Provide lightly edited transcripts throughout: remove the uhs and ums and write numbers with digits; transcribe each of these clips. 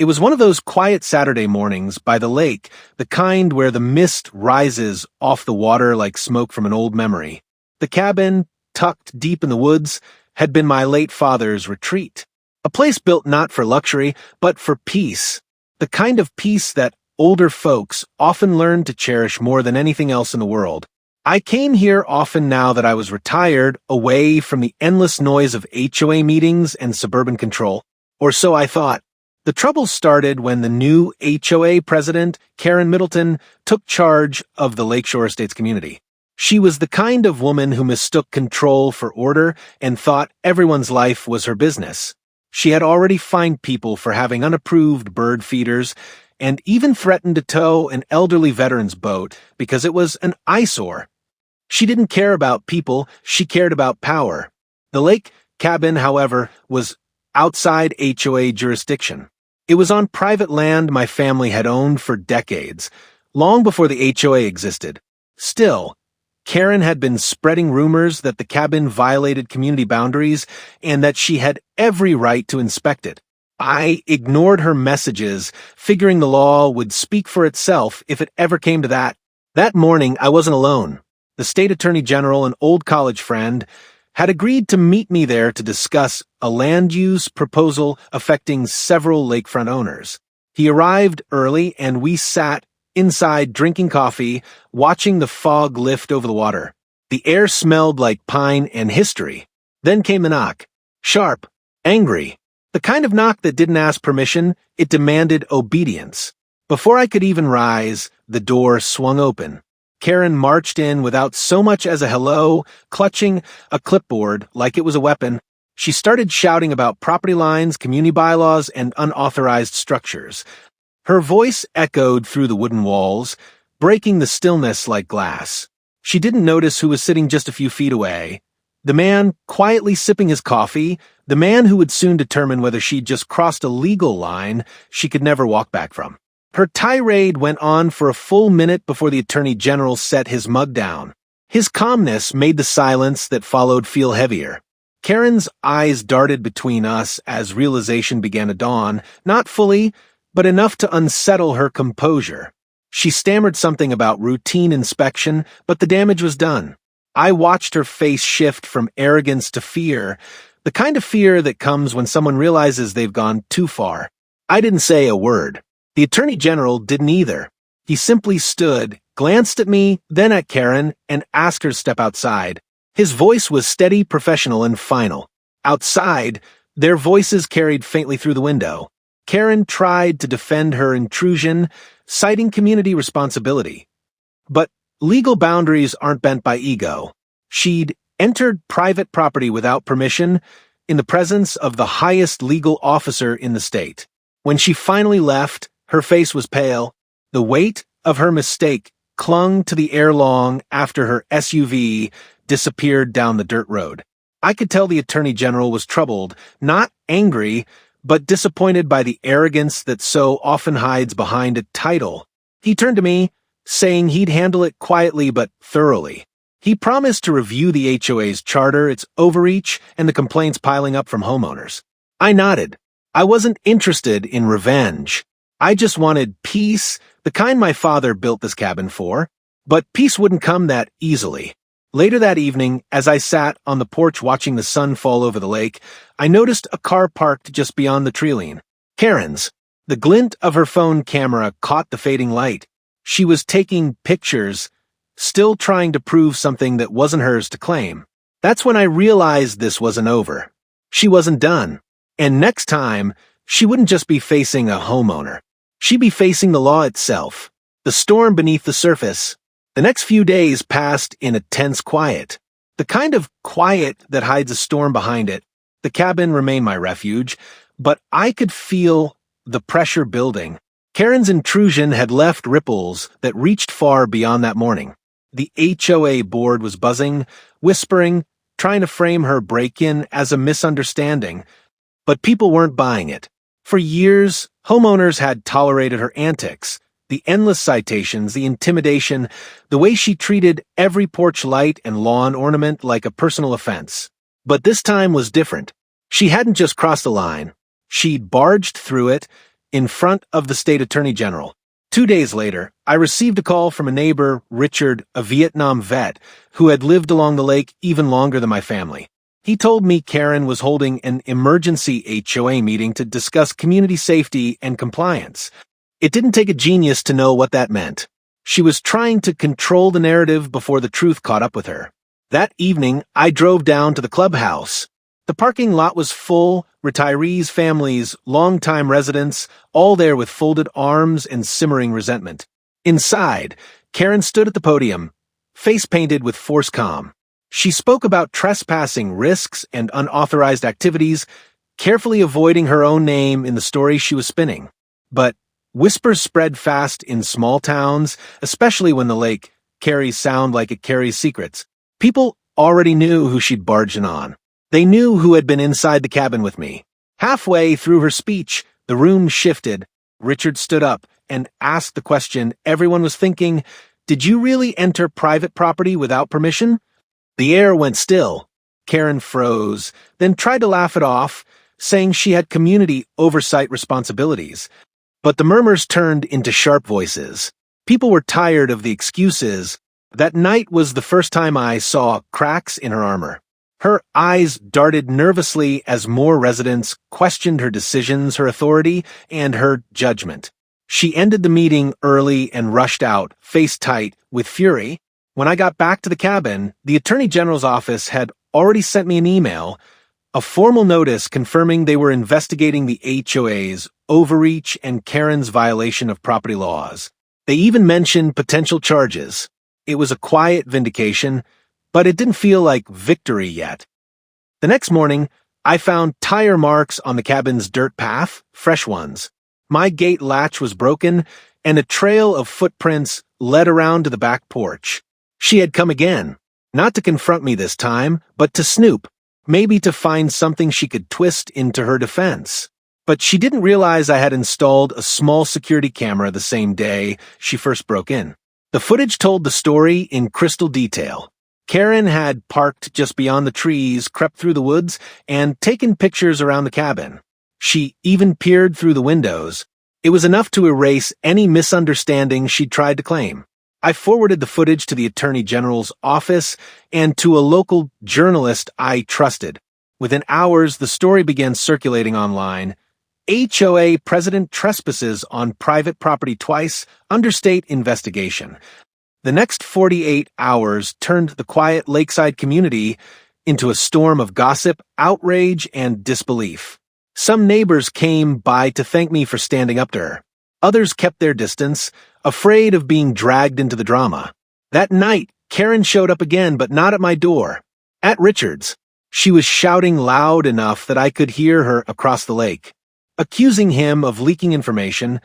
It was one of those quiet Saturday mornings by the lake, the kind where the mist rises off the water like smoke from an old memory. The cabin, tucked deep in the woods, had been my late father's retreat. A place built not for luxury, but for peace. The kind of peace that older folks often learn to cherish more than anything else in the world. I came here often now that I was retired, away from the endless noise of HOA meetings and suburban control. Or so I thought. The trouble started when the new HOA president, Karen Middleton, took charge of the Lakeshore Estates community. She was the kind of woman who mistook control for order and thought everyone's life was her business. She had already fined people for having unapproved bird feeders and even threatened to tow an elderly veteran's boat because it was an eyesore. She didn't care about people, she cared about power. The lake cabin, however, was outside HOA jurisdiction. It was on private land my family had owned for decades, long before the HOA existed. Still, Karen had been spreading rumors that the cabin violated community boundaries and that she had every right to inspect it. I ignored her messages, figuring the law would speak for itself if it ever came to that. That morning, I wasn't alone. The state attorney general, an old college friend, had agreed to meet me there to discuss a land use proposal affecting several lakefront owners. He arrived early and we sat inside drinking coffee, watching the fog lift over the water. The air smelled like pine and history. Then came the knock. Sharp, angry. The kind of knock that didn't ask permission, it demanded obedience. Before I could even rise, the door swung open. Karen marched in without so much as a hello, clutching a clipboard like it was a weapon. She started shouting about property lines, community bylaws, and unauthorized structures. Her voice echoed through the wooden walls, breaking the stillness like glass. She didn't notice who was sitting just a few feet away. The man quietly sipping his coffee, the man who would soon determine whether she'd just crossed a legal line she could never walk back from. Her tirade went on for a full minute before the Attorney General set his mug down. His calmness made the silence that followed feel heavier. Karen's eyes darted between us as realization began to dawn, not fully, but enough to unsettle her composure. She stammered something about routine inspection, but the damage was done. I watched her face shift from arrogance to fear, the kind of fear that comes when someone realizes they've gone too far. I didn't say a word. The Attorney General didn't either. He simply stood, glanced at me, then at Karen, and asked her to step outside. His voice was steady, professional, and final. Outside, their voices carried faintly through the window. Karen tried to defend her intrusion, citing community responsibility. But legal boundaries aren't bent by ego. She'd entered private property without permission, in the presence of the highest legal officer in the state. When she finally left, her face was pale. The weight of her mistake clung to the air long after her SUV disappeared down the dirt road. I could tell the Attorney General was troubled, not angry, but disappointed by the arrogance that so often hides behind a title. He turned to me, saying he'd handle it quietly but thoroughly. He promised to review the HOA's charter, its overreach, and the complaints piling up from homeowners. I nodded. I wasn't interested in revenge. I just wanted peace, the kind my father built this cabin for. But peace wouldn't come that easily. Later that evening, as I sat on the porch watching the sun fall over the lake, I noticed a car parked just beyond the treeline. Karen's. The glint of her phone camera caught the fading light. She was taking pictures, still trying to prove something that wasn't hers to claim. That's when I realized this wasn't over. She wasn't done. And next time, she wouldn't just be facing a homeowner. She'd be facing the law itself, the storm beneath the surface. The next few days passed in a tense quiet. The kind of quiet that hides a storm behind it. The cabin remained my refuge, but I could feel the pressure building. Karen's intrusion had left ripples that reached far beyond that morning. The HOA board was buzzing, whispering, trying to frame her break-in as a misunderstanding. But people weren't buying it. For years, homeowners had tolerated her antics, the endless citations, the intimidation, the way she treated every porch light and lawn ornament like a personal offense. But this time was different. She hadn't just crossed the line. She'd barged through it, in front of the state attorney general. 2 days later, I received a call from a neighbor, Richard, a Vietnam vet, who had lived along the lake even longer than my family. He told me Karen was holding an emergency HOA meeting to discuss community safety and compliance. It didn't take a genius to know what that meant. She was trying to control the narrative before the truth caught up with her. That evening, I drove down to the clubhouse. The parking lot was full, retirees, families, longtime residents, all there with folded arms and simmering resentment. Inside, Karen stood at the podium, face painted with forced calm. She spoke about trespassing risks and unauthorized activities, carefully avoiding her own name in the story she was spinning. But whispers spread fast in small towns, especially when the lake carries sound like it carries secrets. People already knew who she'd barged in on. They knew who had been inside the cabin with me. Halfway through her speech, the room shifted. Richard stood up and asked the question everyone was thinking, "Did you really enter private property without permission?" The air went still. Karen froze, then tried to laugh it off, saying she had community oversight responsibilities. But the murmurs turned into sharp voices. People were tired of the excuses. That night was the first time I saw cracks in her armor. Her eyes darted nervously as more residents questioned her decisions, her authority, and her judgment. She ended the meeting early and rushed out, face tight, with fury. When I got back to the cabin, the Attorney General's office had already sent me an email, a formal notice confirming they were investigating the HOA's overreach and Karen's violation of property laws. They even mentioned potential charges. It was a quiet vindication, but it didn't feel like victory yet. The next morning, I found tire marks on the cabin's dirt path, fresh ones. My gate latch was broken, and a trail of footprints led around to the back porch. She had come again, not to confront me this time, but to snoop, maybe to find something she could twist into her defense. But she didn't realize I had installed a small security camera the same day she first broke in. The footage told the story in crystal detail. Karen had parked just beyond the trees, crept through the woods, and taken pictures around the cabin. She even peered through the windows. It was enough to erase any misunderstanding she'd tried to claim. I forwarded the footage to the Attorney General's office and to a local journalist I trusted. Within hours, the story began circulating online. HOA president trespasses on private property twice, understate investigation. The next 48 hours turned the quiet lakeside community into a storm of gossip, outrage, and disbelief. Some neighbors came by to thank me for standing up to her. Others kept their distance, afraid of being dragged into the drama. That night, Karen showed up again, but not at my door. At Richard's. She was shouting loud enough that I could hear her across the lake, accusing him of leaking information,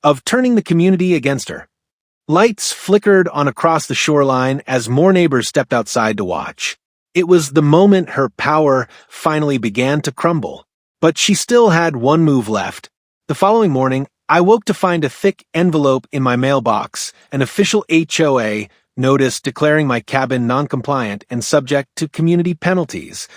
of turning the community against her. Lights flickered on across the shoreline as more neighbors stepped outside to watch. It was the moment her power finally began to crumble. But she still had one move left. The following morning, I woke to find a thick envelope in my mailbox, an official HOA notice declaring my cabin non-compliant and subject to community penalties.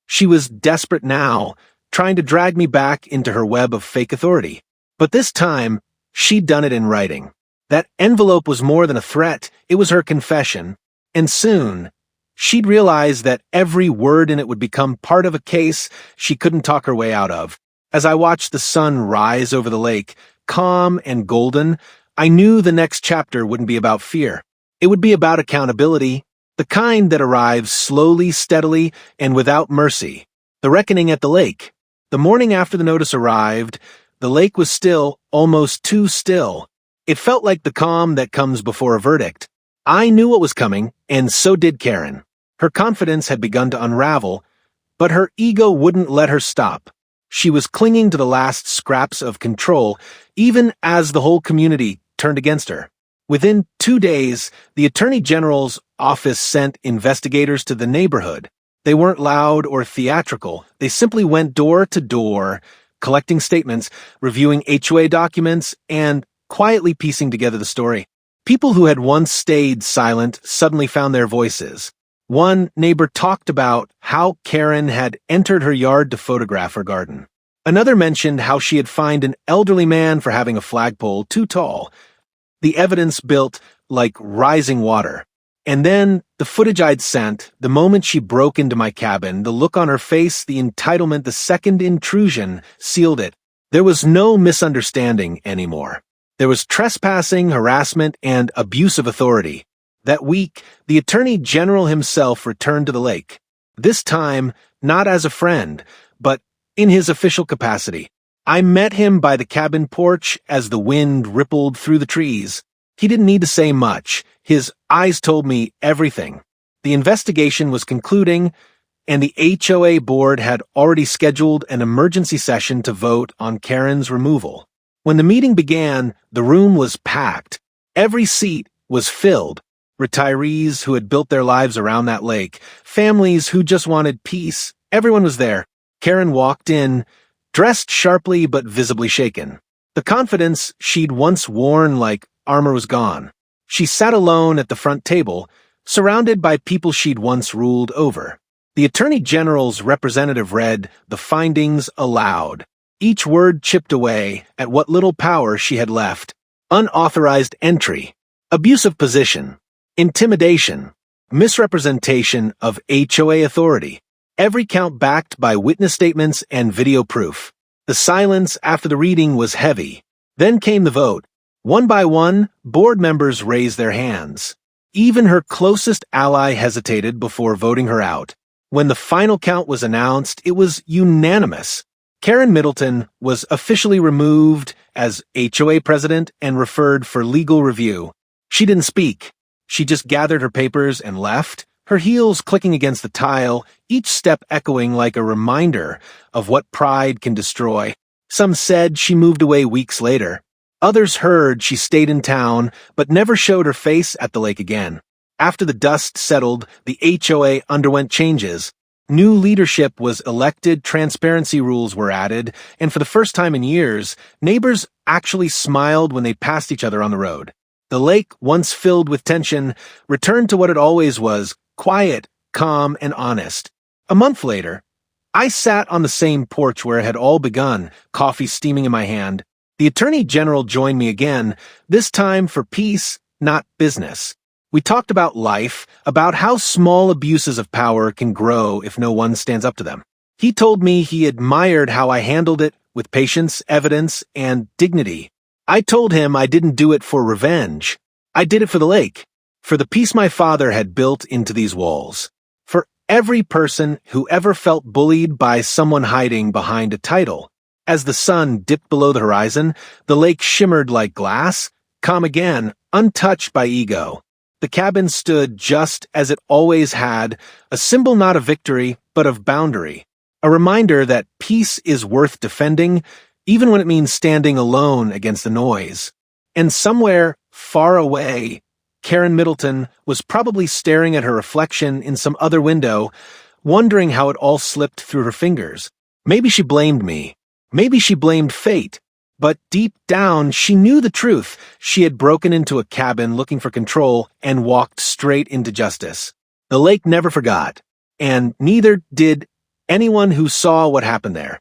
She was desperate now, trying to drag me back into her web of fake authority. But this time, she'd done it in writing. That envelope was more than a threat, it was her confession. And soon, she'd realize that every word in it would become part of a case she couldn't talk her way out of. As I watched the sun rise over the lake, calm and golden, I knew the next chapter wouldn't be about fear. It would be about accountability, the kind that arrives slowly, steadily, and without mercy. The reckoning at the lake. The morning after the notice arrived, the lake was still, almost too still. It felt like the calm that comes before a verdict. I knew what was coming, and so did Karen. Her confidence had begun to unravel, but her ego wouldn't let her stop. She was clinging to the last scraps of control, even as the whole community turned against her. Within 2 days, the Attorney General's office sent investigators to the neighborhood. They weren't loud or theatrical. They simply went door to door, collecting statements, reviewing HOA documents, and quietly piecing together the story. People who had once stayed silent suddenly found their voices. One neighbor talked about how Karen had entered her yard to photograph her garden. Another mentioned how she had fined an elderly man for having a flagpole too tall. The evidence built like rising water. And then, the footage I'd sent, the moment she broke into my cabin, the look on her face, the entitlement, the second intrusion, sealed it. There was no misunderstanding anymore. There was trespassing, harassment, and abuse of authority. That week, the Attorney General himself returned to the lake. This time, not as a friend, but in his official capacity. I met him by the cabin porch as the wind rippled through the trees. He didn't need to say much. His eyes told me everything. The investigation was concluding, and the HOA board had already scheduled an emergency session to vote on Karen's removal. When the meeting began, the room was packed. Every seat was filled. Retirees who had built their lives around that lake, families who just wanted peace, everyone was there. Karen walked in, dressed sharply but visibly shaken. The confidence she'd once worn like armor was gone. She sat alone at the front table, surrounded by people she'd once ruled over. The Attorney General's representative read the findings aloud. Each word chipped away at what little power she had left. Unauthorized entry, abuse of position, intimidation, misrepresentation of HOA authority. Every count backed by witness statements and video proof. The silence after the reading was heavy. Then came the vote. One by one, board members raised their hands. Even her closest ally hesitated before voting her out. When the final count was announced, it was unanimous. Karen Middleton was officially removed as HOA president and referred for legal review. She didn't speak. She just gathered her papers and left, her heels clicking against the tile, each step echoing like a reminder of what pride can destroy. Some said she moved away weeks later. Others heard she stayed in town, but never showed her face at the lake again. After the dust settled, the HOA underwent changes. New leadership was elected, transparency rules were added, and for the first time in years, neighbors actually smiled when they passed each other on the road. The lake, once filled with tension, returned to what it always was, quiet, calm, and honest. A month later, I sat on the same porch where it had all begun, coffee steaming in my hand. The Attorney General joined me again, this time for peace, not business. We talked about life, about how small abuses of power can grow if no one stands up to them. He told me he admired how I handled it with patience, evidence, and dignity. I told him I didn't do it for revenge. I did it for the lake, for the peace my father had built into these walls, for every person who ever felt bullied by someone hiding behind a title. As the sun dipped below the horizon, the lake shimmered like glass, calm again, untouched by ego. The cabin stood just as it always had, a symbol not of victory, but of boundary. A reminder that peace is worth defending, even when it means standing alone against the noise. And somewhere, far away, Karen Middleton was probably staring at her reflection in some other window, wondering how it all slipped through her fingers. Maybe she blamed me. Maybe she blamed fate. But deep down, she knew the truth. She had broken into a cabin looking for control and walked straight into justice. The lake never forgot, and neither did anyone who saw what happened there.